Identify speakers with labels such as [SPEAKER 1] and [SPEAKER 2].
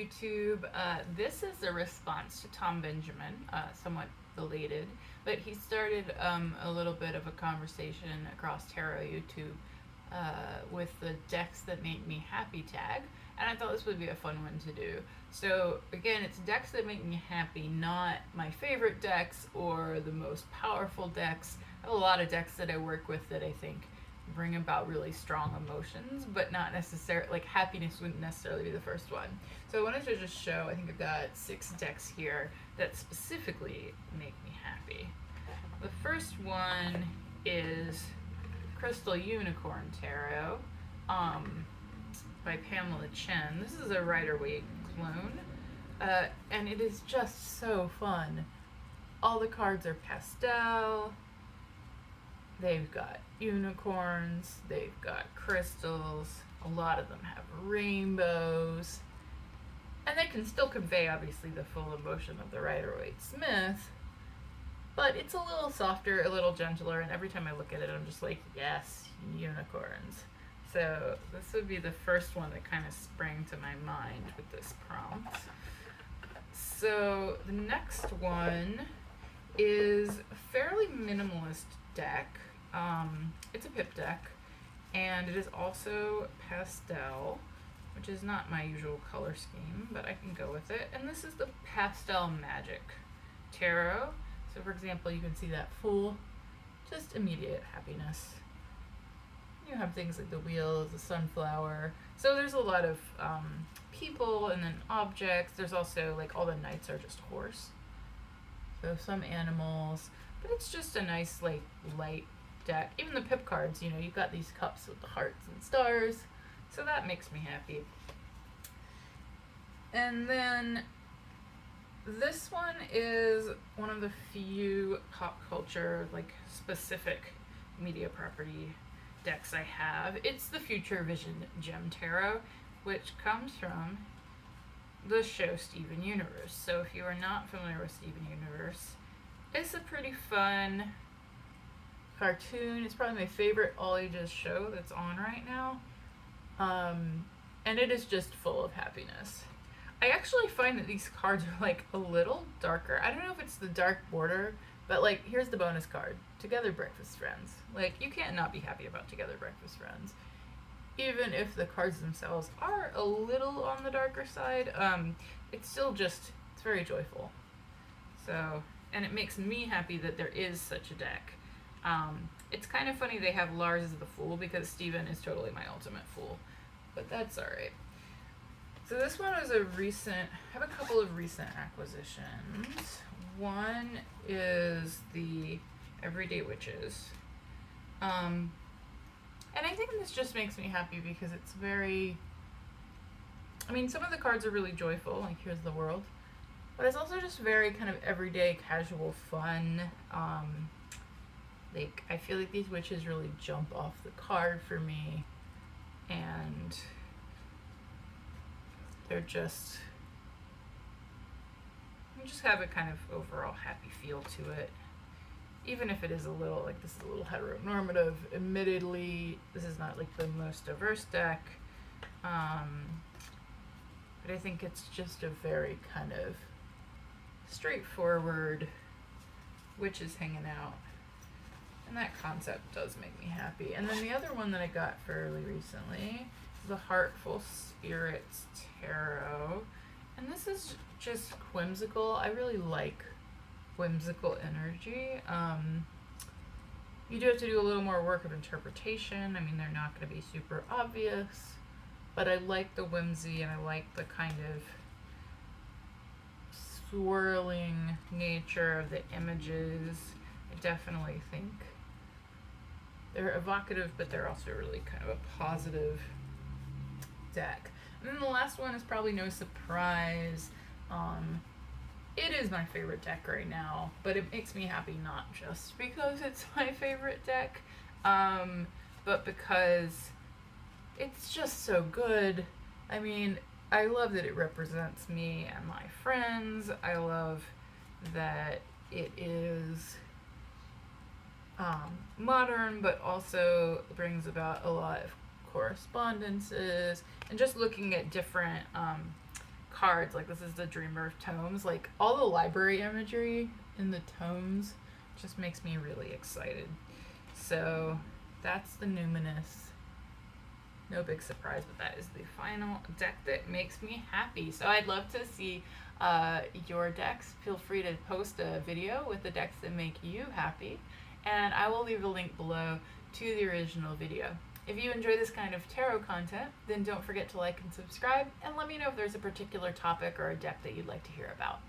[SPEAKER 1] YouTube. This is a response to Tom Benjamin, somewhat belated, but he started a little bit of a conversation across Tarot YouTube with the decks that make me happy tag, and I thought this would be a fun one to do. So again, it's decks that make me happy, not my favorite decks or the most powerful decks. I have a lot of decks that I work with that I think bring about really strong emotions, but not necessarily, like, happiness wouldn't necessarily be the first one. So I wanted to just show, I think I've got 6 decks here that specifically make me happy. The first one is Crystal Unicorn Tarot by Pamela Chen. This is a Rider-Waite clone, and it is just so fun. All the cards are pastel. They've got unicorns, they've got crystals, a lot of them have rainbows, and they can still convey, obviously, the full emotion of the Rider-Waite Smith, but it's a little softer, a little gentler, and every time I look at it, I'm just like, yes, unicorns. So this would be the first one that kind of sprang to my mind with this prompt. So the next one is a fairly minimalist deck. It's a pip deck, and it is also pastel, which is not my usual color scheme, but I can go with it. And this is the Pastel Magic Tarot. So for example, you can see that Fool, just immediate happiness. You have things like the wheels, the sunflower. So there's a lot of people and then objects. There's also, like, all the knights are just horse. So some animals, but it's just a nice, like, light deck. Even the pip cards, you've got these cups with the hearts and stars, so that makes me happy. And then this one is one of the few pop culture, like, specific media property decks I have. It's the Future Vision Gem Tarot, which comes from the show Steven Universe. So if you are not familiar with Steven Universe, it's a pretty fun cartoon. It's probably my favorite all ages show that's on right now. And it is just full of happiness. I actually find that these cards are, like, a little darker. I don't know if it's the dark border, but, like, here's the bonus card. Together Breakfast Friends. Like, you can't not be happy about Together Breakfast Friends. Even if the cards themselves are a little on the darker side, it's still just, it's very joyful. So, and it makes me happy that there is such a deck. It's kind of funny they have Lars as the Fool, because Steven is totally my ultimate fool, but that's alright. So this one is I have a couple of recent acquisitions. One is the Everyday Witches. And I think this just makes me happy because it's very, some of the cards are really joyful, like here's the world, but it's also just very kind of everyday, casual fun. Like, I feel like these witches really jump off the card for me, and they're just have a kind of overall happy feel to it. Even if it is a little, like, this is a little heteronormative. Admittedly, this is not, like, the most diverse deck, but I think it's just a very kind of straightforward witches hanging out, and that concept does make me happy. And then the other one that I got fairly recently is the Heartful Spirits Tarot, and this is just whimsical. I really like whimsical energy. You do have to do a little more work of interpretation. They're not going to be super obvious, but I like the whimsy, and I like the kind of swirling nature of the images. I definitely think they're evocative, but they're also really kind of a positive deck. And then the last one is probably no surprise. It is my favorite deck right now, but it makes me happy not just because it's my favorite deck, but because it's just so good. I love that it represents me and my friends. I love that it is modern, but also brings about a lot of correspondences, and just looking at different cards. Like, this is the Dreamer of Tomes. Like, all the library imagery in the tomes just makes me really excited. So that's the Numinous. No big surprise, but that is the final deck that makes me happy. So I'd love to see your decks. Feel free to post a video with the decks that make you happy, and I will leave a link below to the original video. If you enjoy this kind of tarot content, then don't forget to like and subscribe, and let me know if there's a particular topic or a deck that you'd like to hear about.